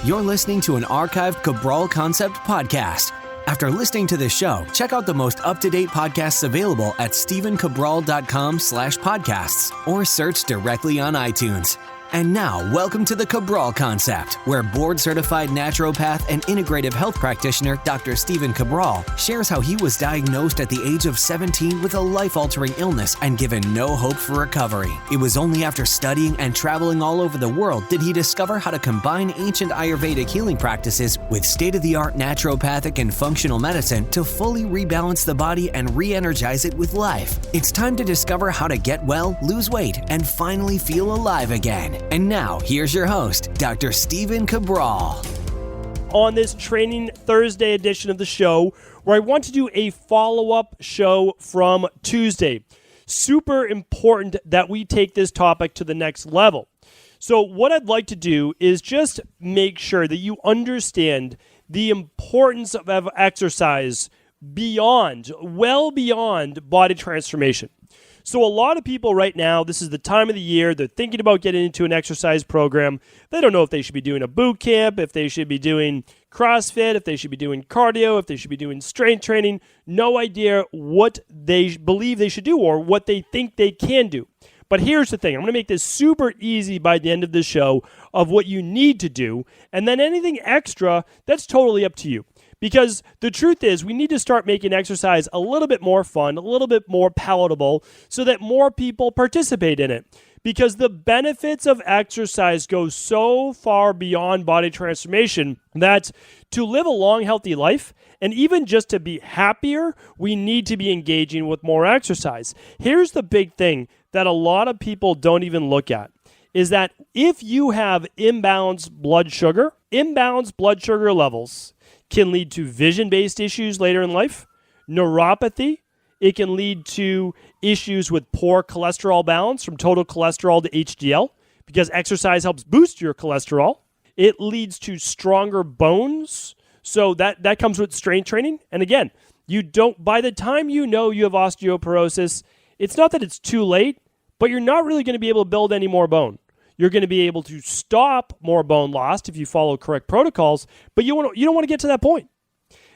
You're listening to an archived Cabral Concept podcast. After listening to this show, check out the most up-to-date podcasts available at stephencabral.com/podcasts or search directly on iTunes. And now, welcome to the Cabral Concept, where board-certified naturopath and integrative health practitioner Dr. Stephen Cabral shares how he was diagnosed at the age of 17 with a life-altering illness and given no hope for recovery. It was only after studying and traveling all over the world did he discover how to combine ancient Ayurvedic healing practices with state-of-the-art naturopathic and functional medicine to fully rebalance the body and re-energize it with life. It's time to discover how to get well, lose weight, and finally feel alive again. And now, here's your host, Dr. Stephen Cabral. On this Training Thursday edition of the show, where I want to do a follow-up show from Tuesday. Super important that we take this topic to the next level. So what I'd like to do is just make sure that you understand the importance of exercise well beyond body transformation. So a lot of people right now, this is the time of the year, they're thinking about getting into an exercise program. They don't know if they should be doing a boot camp, if they should be doing CrossFit, if they should be doing cardio, if they should be doing strength training. No idea what they believe they should do or what they think they can do. But here's the thing. I'm going to make this super easy by the end of the show of what you need to do. And then anything extra, that's totally up to you. Because the truth is, we need to start making exercise a little bit more fun, a little bit more palatable, so that more people participate in it. Because the benefits of exercise go so far beyond body transformation that to live a long, healthy life, and even just to be happier, we need to be engaging with more exercise. Here's the big thing that a lot of people don't even look at, is that if you have imbalanced blood sugar levels can lead to vision-based issues later in life, neuropathy. It can lead to issues with poor cholesterol balance from total cholesterol to HDL because exercise helps boost your cholesterol. It leads to stronger bones. So that comes with strength training. And again, by the time you know you have osteoporosis, it's not that it's too late, but you're not really going to be able to build any more bone. You're going to be able to stop more bone loss if you follow correct protocols, but you don't want to get to that point.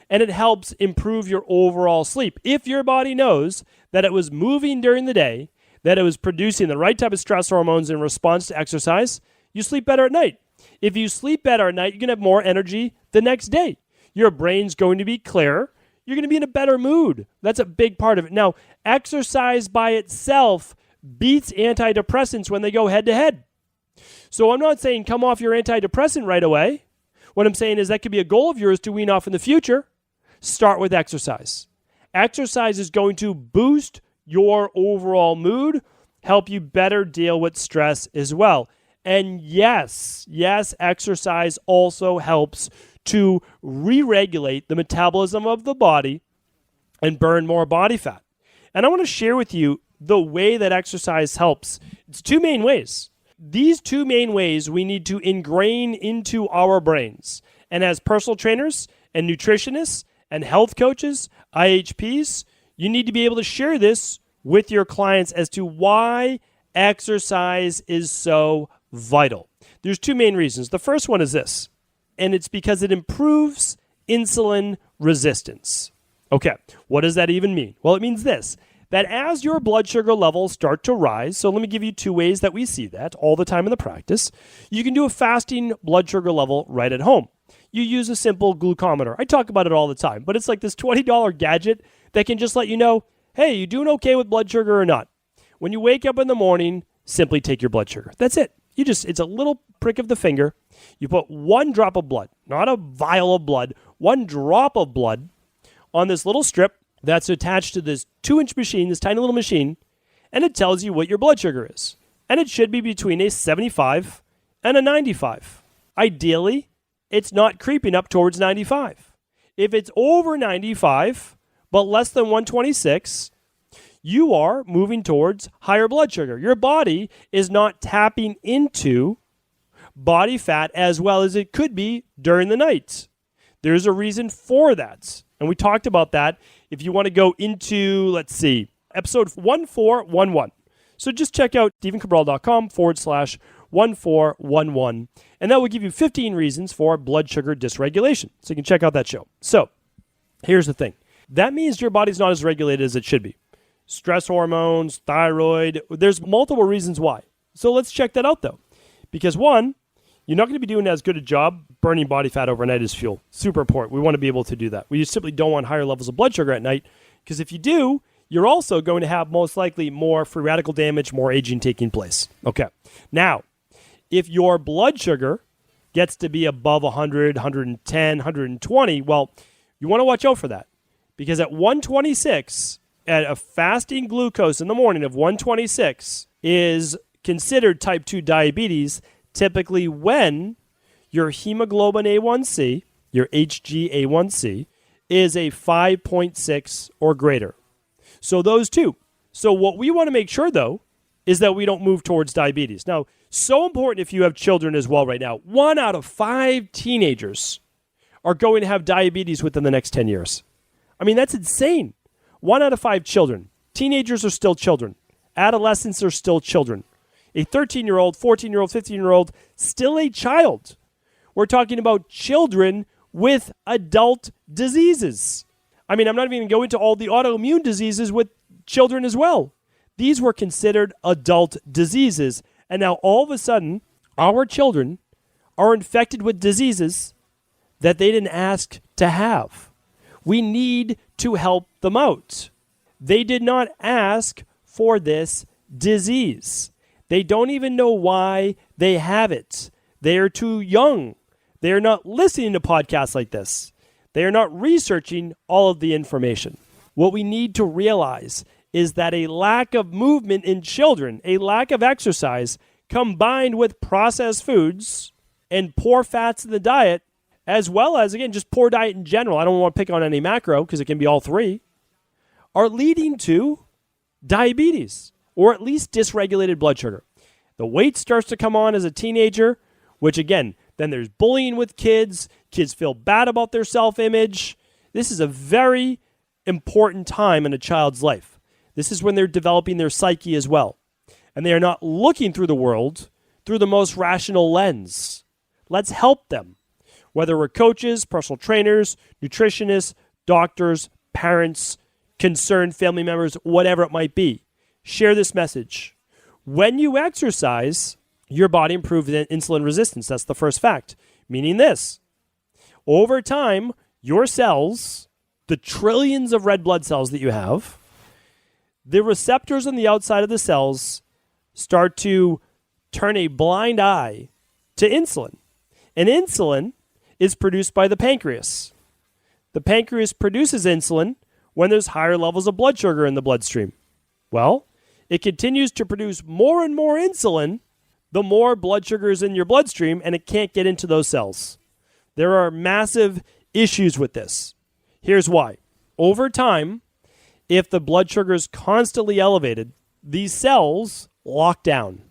And it helps improve your overall sleep. If your body knows that it was moving during the day, that it was producing the right type of stress hormones in response to exercise, you sleep better at night. If you sleep better at night, you're going to have more energy the next day. Your brain's going to be clearer. You're going to be in a better mood. That's a big part of it. Now, exercise by itself beats antidepressants when they go head-to-head. So I'm not saying come off your antidepressant right away. What I'm saying is that could be a goal of yours to wean off in the future. Start with exercise. Exercise is going to boost your overall mood, help you better deal with stress as well. And yes, exercise also helps to re-regulate the metabolism of the body and burn more body fat. And I want to share with you the way that exercise helps. It's two main ways. These two main ways we need to ingrain into our brains. And as personal trainers and nutritionists and health coaches, IHPs, you need to be able to share this with your clients as to why exercise is so vital. There's two main reasons. The first one is this, and it's because it improves insulin resistance. Okay, what does that even mean? Well, it means this, that as your blood sugar levels start to rise, so let me give you two ways that we see that all the time in the practice. You can do a fasting blood sugar level right at home. You use a simple glucometer. I talk about it all the time, but it's like this $20 gadget that can just let you know, hey, you doing okay with blood sugar or not? When you wake up in the morning, simply take your blood sugar. That's it. It's a little prick of the finger. You put one drop of blood, not a vial of blood, one drop of blood on this little strip that's attached to this 2-inch machine, this tiny little machine, and it tells you what your blood sugar is. And it should be between a 75 and a 95. Ideally, it's not creeping up towards 95. If it's over 95, but less than 126, you are moving towards higher blood sugar. Your body is not tapping into body fat as well as it could be during the night. There's a reason for that. And we talked about that. If you want to go into, episode 1411. So just check out stephencabral.com 1411. And that will give you 15 reasons for blood sugar dysregulation. So you can check out that show. So here's the thing. That means your body's not as regulated as it should be. Stress hormones, thyroid, there's multiple reasons why. So let's check that out though. Because one, you're not going to be doing as good a job burning body fat overnight as fuel. Super important. We want to be able to do that. We just simply don't want higher levels of blood sugar at night, because if you do, you're also going to have most likely more free radical damage, more aging taking place. Okay. Now, if your blood sugar gets to be above 100, 110, 120, well, you want to watch out for that. Because at 126, at a fasting glucose in the morning of 126 is considered type 2 diabetes, typically when your hemoglobin A1C, your HbA1c, is a 5.6 or greater. So those two. So what we want to make sure, though, is that we don't move towards diabetes. Now, so important if you have children as well right now. 1 out of 5 teenagers are going to have diabetes within the next 10 years. I mean, that's insane. 1 out of 5 children. Teenagers are still children. Adolescents are still children. A 13-year-old, 14-year-old, 15-year-old, still a child. We're talking about children with adult diseases. I mean, I'm not even going to go into all the autoimmune diseases with children as well. These were considered adult diseases. And now all of a sudden, our children are infected with diseases that they didn't ask to have. We need to help them out. They did not ask for this disease. They don't even know why they have it. They are too young. They are not listening to podcasts like this. They are not researching all of the information. What we need to realize is that a lack of movement in children, a lack of exercise, combined with processed foods and poor fats in the diet, as well as, again, just poor diet in general, I don't want to pick on any macro because it can be all three, are leading to diabetes, or at least dysregulated blood sugar. The weight starts to come on as a teenager, which again, then there's bullying with kids. Kids feel bad about their self-image. This is a very important time in a child's life. This is when they're developing their psyche as well. And they are not looking through the world through the most rational lens. Let's help them. Whether we're coaches, personal trainers, nutritionists, doctors, parents, concerned family members, whatever it might be. Share this message. When you exercise, your body improves insulin resistance. That's the first fact. Meaning this. Over time, your cells, the trillions of red blood cells that you have, the receptors on the outside of the cells start to turn a blind eye to insulin. And insulin is produced by the pancreas. The pancreas produces insulin when there's higher levels of blood sugar in the bloodstream. Well, it continues to produce more and more insulin the more blood sugar is in your bloodstream, and it can't get into those cells. There are massive issues with this. Here's why. Over time, if the blood sugar is constantly elevated, these cells lock down.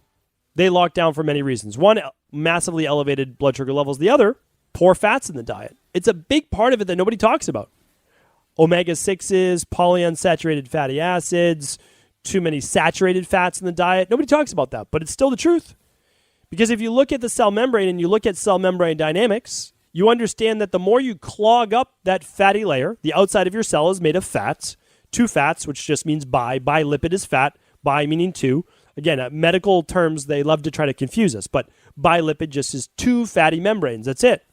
They lock down for many reasons. One, massively elevated blood sugar levels. The other, poor fats in the diet. It's a big part of it that nobody talks about. Omega-6s, polyunsaturated fatty acids, too many saturated fats in the diet. Nobody talks about that, but it's still the truth. Because if you look at the cell membrane and you look at cell membrane dynamics, you understand that the more you clog up that fatty layer, the outside of your cell is made of fats, two fats, which just means bilipid is fat, bi meaning two. Again, medical terms, they love to try to confuse us, but bilipid just is two fatty membranes. That's it.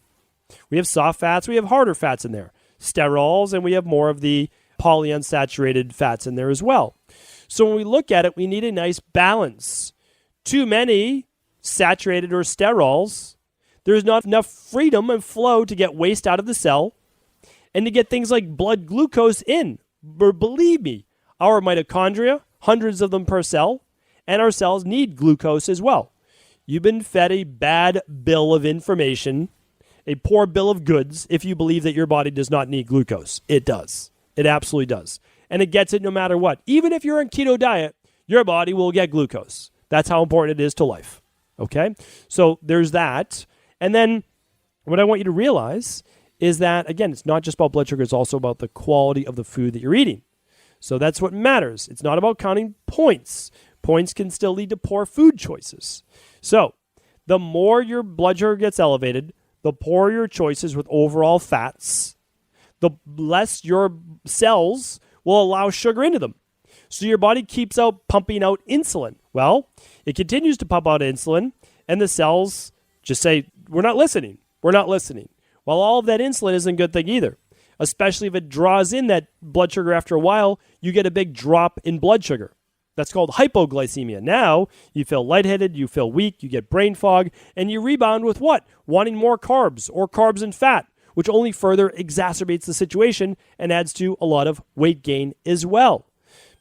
We have soft fats, we have harder fats in there, sterols, and we have more of the polyunsaturated fats in there as well. So when we look at it, we need a nice balance. Too many saturated or sterols, there's not enough freedom and flow to get waste out of the cell and to get things like blood glucose in. But believe me, our mitochondria, hundreds of them per cell, and our cells need glucose as well. You've been fed a bad bill of information, a poor bill of goods, if you believe that your body does not need glucose. It does. It absolutely does. And it gets it no matter what. Even if you're on keto diet, your body will get glucose. That's how important it is to life. Okay? So there's that. And then what I want you to realize is that, again, it's not just about blood sugar, it's also about the quality of the food that you're eating. So that's what matters. It's not about counting points. Points can still lead to poor food choices. So The more your blood sugar gets elevated, the poorer your choices with overall fats, the less your cells will allow sugar into them. So your body keeps pumping out insulin. Well, it continues to pump out insulin, and the cells just say, we're not listening. We're not listening. Well, all of that insulin isn't a good thing either, especially if it draws in that blood sugar after a while. You get a big drop in blood sugar. That's called hypoglycemia. Now, you feel lightheaded, you feel weak, you get brain fog, and you rebound with what? Wanting more carbs or carbs and fat, which only further exacerbates the situation and adds to a lot of weight gain as well.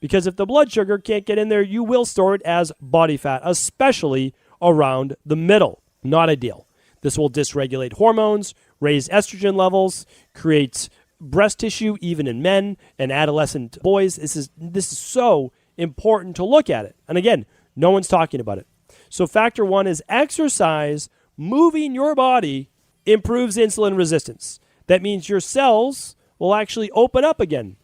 Because if the blood sugar can't get in there, you will store it as body fat, especially around the middle. Not ideal. This will dysregulate hormones, raise estrogen levels, create breast tissue even in men and adolescent boys. This is so important to look at it. And again, no one's talking about it. So factor 1 is exercise. Moving your body improves insulin resistance. That means your cells will actually open up again.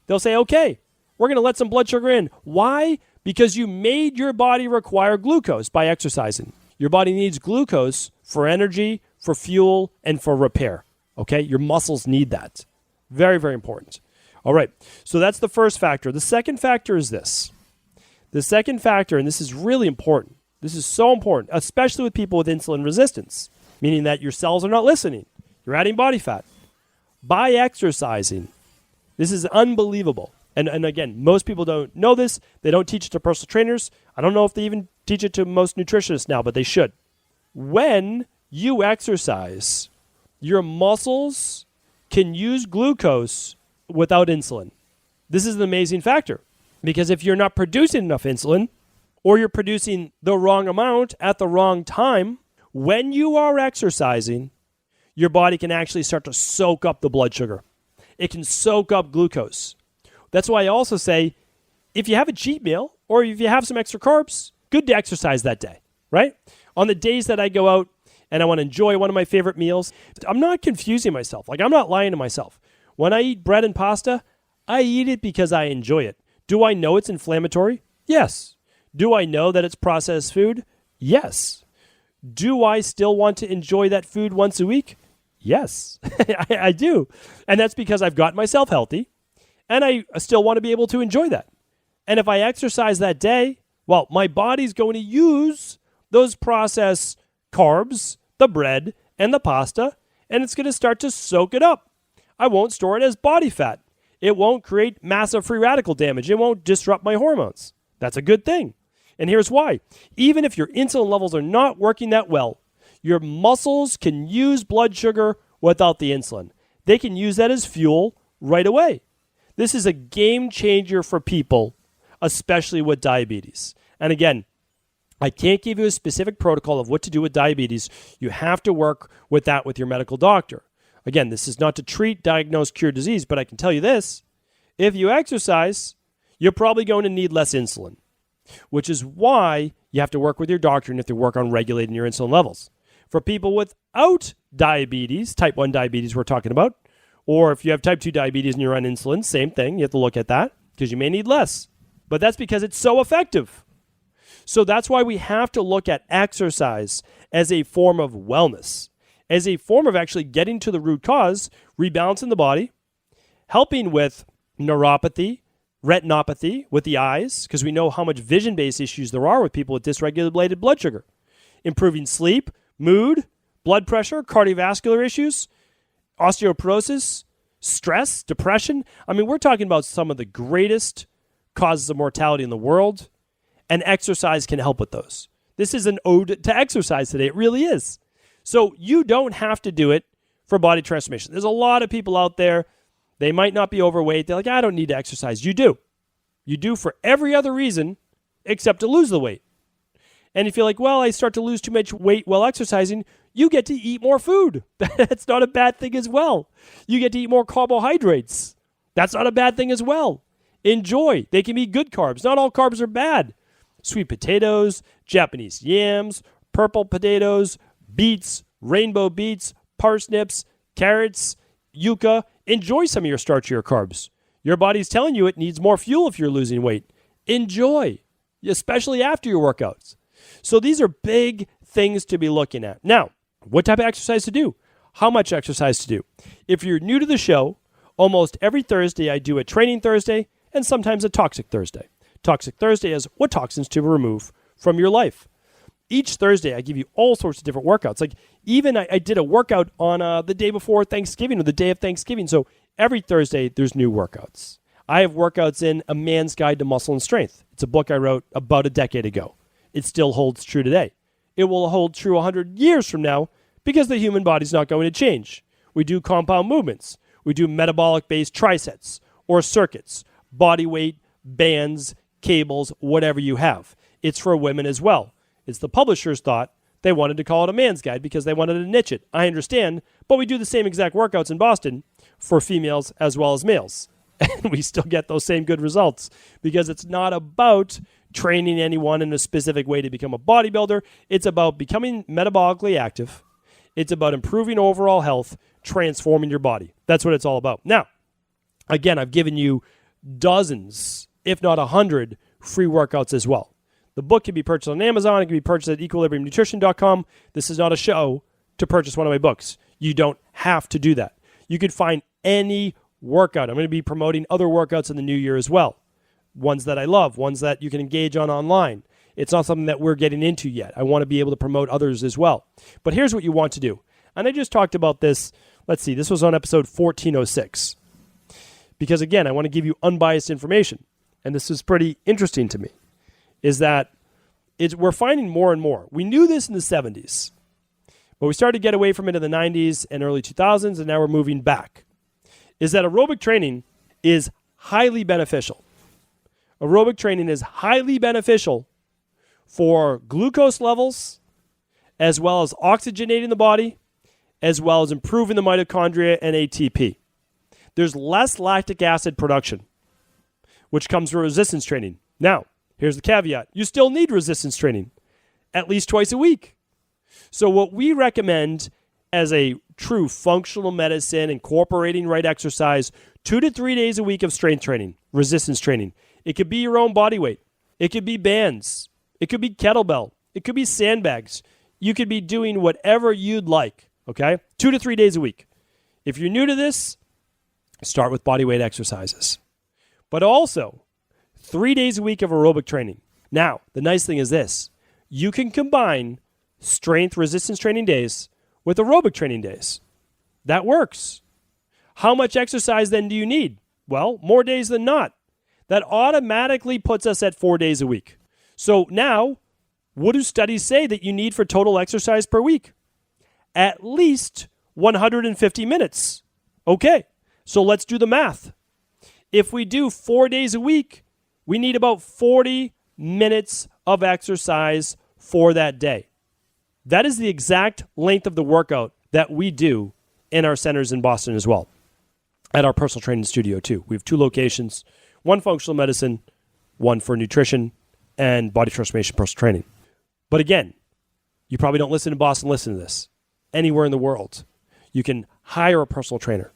They'll say, okay, we're going to let some blood sugar in. Why? Because you made your body require glucose by exercising. Your body needs glucose for energy, for fuel, and for repair. Okay? Your muscles need that. Very, very important. All right, so that's the first factor. The second factor is this. The second factor, and this is really important. This is so important, especially with people with insulin resistance, meaning that your cells are not listening. You're adding body fat. By exercising, this is unbelievable. And again, most people don't know this. They don't teach it to personal trainers. I don't know if they even teach it to most nutritionists now, but they should. When you exercise, your muscles can use glucose without insulin. This is an amazing factor because if you're not producing enough insulin or you're producing the wrong amount at the wrong time, when you are exercising, your body can actually start to soak up the blood sugar. It can soak up glucose. That's why I also say if you have a cheat meal or if you have some extra carbs, good to exercise that day, right? On the days that I go out and I want to enjoy one of my favorite meals, I'm not confusing myself. Like I'm not lying to myself. When I eat bread and pasta, I eat it because I enjoy it. Do I know it's inflammatory? Yes. Do I know that it's processed food? Yes. Do I still want to enjoy that food once a week? Yes, I do. And that's because I've gotten myself healthy and I still want to be able to enjoy that. And if I exercise that day, well, my body's going to use those processed carbs, the bread and the pasta, and it's going to start to soak it up. I won't store it as body fat. It won't create massive free radical damage. It won't disrupt my hormones. That's a good thing. And here's why. Even if your insulin levels are not working that well, your muscles can use blood sugar without the insulin. They can use that as fuel right away. This is a game changer for people, especially with diabetes. And again, I can't give you a specific protocol of what to do with diabetes. You have to work with that with your medical doctor. Again, this is not to treat, diagnose, cure disease, but I can tell you this. If you exercise, you're probably going to need less insulin, which is why you have to work with your doctor and you have to work on regulating your insulin levels. For people without diabetes, type 1 diabetes we're talking about, or if you have type 2 diabetes and you're on insulin, same thing. You have to look at that because you may need less. But that's because it's so effective. So that's why we have to look at exercise as a form of wellness, as a form of actually getting to the root cause, rebalancing the body, helping with neuropathy, retinopathy with the eyes, because we know how much vision-based issues there are with people with dysregulated blood sugar, improving sleep, mood, blood pressure, cardiovascular issues, osteoporosis, stress, depression. I mean, we're talking about some of the greatest causes of mortality in the world, and exercise can help with those. This is an ode to exercise today. It really is. So you don't have to do it for body transformation. There's a lot of people out there, they might not be overweight. They're like, I don't need to exercise. You do. You do for every other reason except to lose the weight. And if you're like, well, I start to lose too much weight while exercising, you get to eat more food. That's not a bad thing as well. You get to eat more carbohydrates. That's not a bad thing as well. Enjoy. They can be good carbs. Not all carbs are bad. Sweet potatoes, Japanese yams, purple potatoes, beets, rainbow beets, parsnips, carrots, yucca. Enjoy some of your starchier carbs. Your body's telling you it needs more fuel if you're losing weight. Enjoy, especially after your workouts. So these are big things to be looking at. Now, what type of exercise to do? How much exercise to do? If you're new to the show, almost every Thursday I do a training Thursday and sometimes a toxic Thursday. Toxic Thursday is what toxins to remove from your life. Each Thursday I give you all sorts of different workouts. Like even I did a workout on the day before Thanksgiving or the day of Thanksgiving. So every Thursday there's new workouts. I have workouts in A Man's Guide to Muscle and Strength. It's a book I wrote about a decade ago. It still holds true today. It will hold true 100 years from now because the human body's not going to change. We do compound movements. We do metabolic-based trisets or circuits, body weight, bands, cables, whatever you have. It's for women as well. It's the publishers thought they wanted to call it A Man's Guide because they wanted to niche it. I understand, but we do the same exact workouts in Boston for females as well as males. And we still get those same good results because it's not about training anyone in a specific way to become a bodybuilder. It's about becoming metabolically active. It's about improving overall health, transforming your body. That's what it's all about. Now, again, I've given you dozens, if not 100, free workouts as well. The book can be purchased on Amazon. It can be purchased at equilibriumnutrition.com. This is not a show to purchase one of my books. You don't have to do that. You could find any workout. I'm going to be promoting other workouts in the new year as well. Ones that I love, ones that you can engage on online. It's not something that we're getting into yet. I want to be able to promote others as well. But here's what you want to do. And I just talked about this. Let's see. This was on episode 1406. Because again, I want to give you unbiased information. And this is pretty interesting to me. Is that we're finding more and more. We knew this in the 70s. But we started to get away from it in the 90s and early 2000s. And now we're moving back. Is that aerobic training is highly beneficial. Aerobic training is highly beneficial for glucose levels, as well as oxygenating the body, as well as improving the mitochondria and ATP. There's less lactic acid production, which comes from resistance training. Now, here's the caveat. You still need resistance training, at least twice a week. So what we recommend as a true functional medicine, incorporating right exercise, 2 to 3 days a week of strength training, resistance training. It could be your own body weight. It could be bands. It could be kettlebell. It could be sandbags. You could be doing whatever you'd like, okay? 2 to 3 days a week. If you're new to this, start with body weight exercises. But also, 3 days a week of aerobic training. Now, the nice thing is this. You can combine strength resistance training days with aerobic training days. That works. How much exercise then do you need? Well, more days than not. That automatically puts us at 4 days a week. So now, what do studies say that you need for total exercise per week? At least 150 minutes. Okay, so let's do the math. If we do 4 days a week, we need about 40 minutes of exercise for that day. That is the exact length of the workout that we do in our centers in Boston as well, at our personal training studio too. We have 2 locations, one functional medicine, one for nutrition and body transformation personal training. But again, you probably don't listen in Boston, listen to this. Anywhere in the world, you can hire a personal trainer.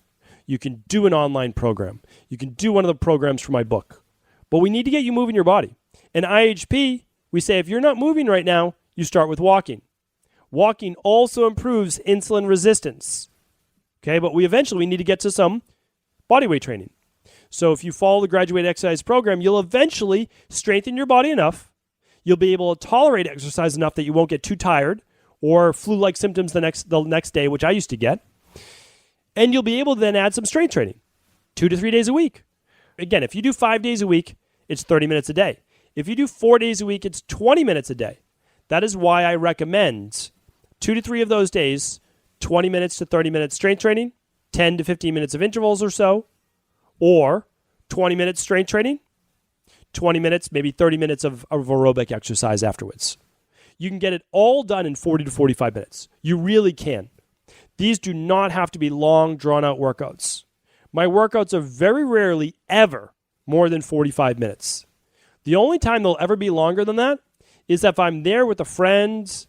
You can do an online program. You can do one of the programs for my book. But we need to get you moving your body. In IHP, we say if you're not moving right now, you start with walking. Walking also improves insulin resistance. Okay, but we eventually need to get to some bodyweight training. So if you follow the graduate exercise program, you'll eventually strengthen your body enough. You'll be able to tolerate exercise enough that you won't get too tired or flu-like symptoms the next day, which I used to get. And you'll be able to then add some strength training, 2 to 3 days a week. Again, if you do 5 days a week, it's 30 minutes a day. If you do 4 days a week, it's 20 minutes a day. That is why I recommend 2 to 3 of those days, 20 minutes to 30 minutes strength training, 10 to 15 minutes of intervals or so, or 20 minutes strength training, 20 minutes, maybe 30 minutes of aerobic exercise afterwards. You can get it all done in 40 to 45 minutes. You really can. These do not have to be long, drawn-out workouts. My workouts are very rarely ever more than 45 minutes. The only time they'll ever be longer than that is if I'm there with a friend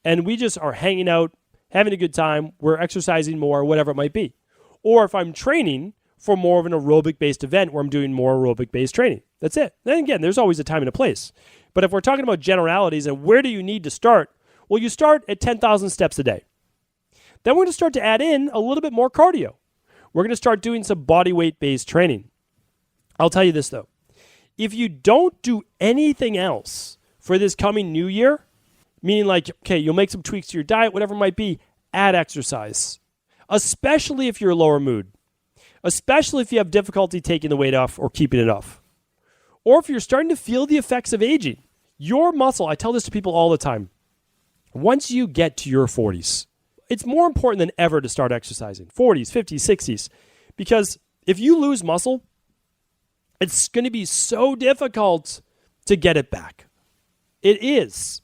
and we just are hanging out, having a good time, we're exercising more, whatever it might be. Or if I'm training for more of an aerobic-based event where I'm doing more aerobic-based training. That's it. Then again, there's always a time and a place. But if we're talking about generalities and where do you need to start, Well, you start at 10,000 steps a day. Then we're going to start to add in a little bit more cardio. We're going to start doing some body weight-based training. I'll tell you this, though. If you don't do anything else for this coming new year, meaning like, okay, you'll make some tweaks to your diet, whatever it might be, add exercise, especially if you're lower mood, especially if you have difficulty taking the weight off or keeping it off, or if you're starting to feel the effects of aging. Your muscle, I tell this to people all the time, once you get to your 40s, it's more important than ever to start exercising, 40s, 50s, 60s, because if you lose muscle, it's going to be so difficult to get it back. It is.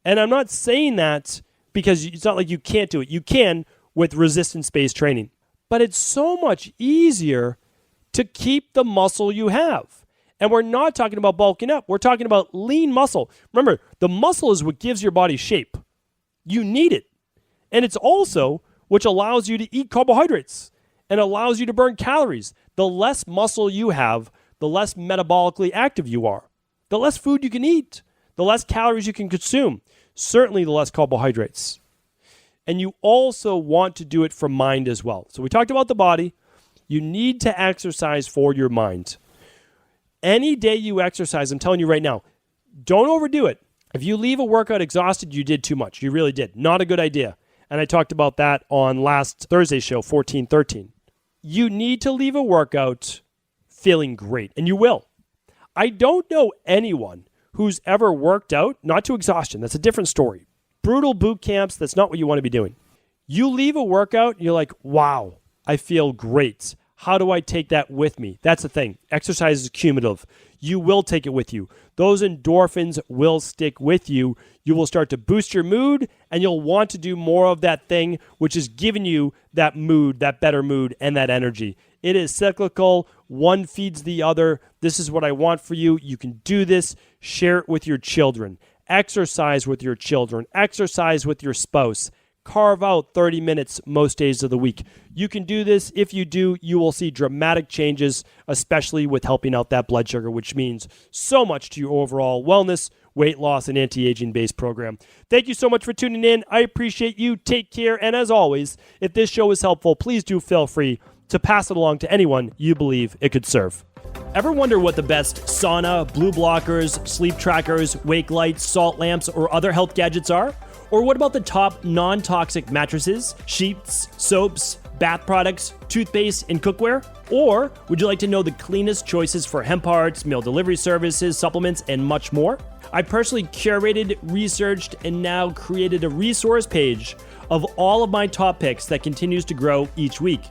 And I'm not saying that because it's not like you can't do it. You can with resistance-based training. But it's so much easier to keep the muscle you have. And we're not talking about bulking up. We're talking about lean muscle. Remember, the muscle is what gives your body shape. You need it. And it's also which allows you to eat carbohydrates and allows you to burn calories. The less muscle you have, the less metabolically active you are. The less food you can eat, the less calories you can consume. Certainly the less carbohydrates. And you also want to do it for mind as well. So we talked about the body. You need to exercise for your mind. Any day you exercise, I'm telling you right now, don't overdo it. If you leave a workout exhausted, you did too much. You really did. Not a good idea. And I talked about that on last Thursday's show, 1413. You need to leave a workout feeling great, and you will. I don't know anyone who's ever worked out, not to exhaustion. That's a different story. Brutal boot camps, that's not what you want to be doing. You leave a workout, and you're like, wow, I feel great. How do I take that with me? That's the thing. Exercise is cumulative. You will take it with you. Those endorphins will stick with you. You will start to boost your mood, and you'll want to do more of that thing, which is giving you that mood, that better mood, and that energy. It is cyclical. One feeds the other. This is what I want for you. You can do this. Share it with your children. Exercise with your children. Exercise with your spouse. Carve out 30 minutes most days of the week. You can do this. If you do, you will see dramatic changes, especially with helping out that blood sugar, which means so much to your overall wellness, weight loss, and anti-aging based program. Thank you so much for tuning in. I appreciate you. Take care. And as always, if this show is helpful, please do feel free to pass it along to anyone you believe it could serve. Ever wonder what the best sauna, blue blockers, sleep trackers, wake lights, salt lamps, or other health gadgets are? Or what about the top non-toxic mattresses, sheets, soaps, bath products, toothpaste, and cookware? Or would you like to know the cleanest choices for hemp parts, meal delivery services, supplements, and much more? I personally curated, researched, and now created a resource page of all of my top picks that continues to grow each week.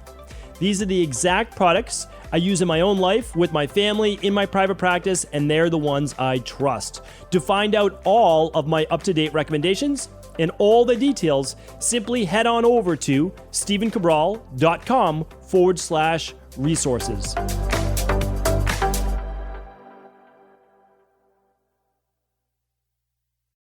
These are the exact products I use in my own life, with my family, in my private practice, and they're the ones I trust. To find out all of my up-to-date recommendations and all the details, simply head on over to stephencabral.com/resources.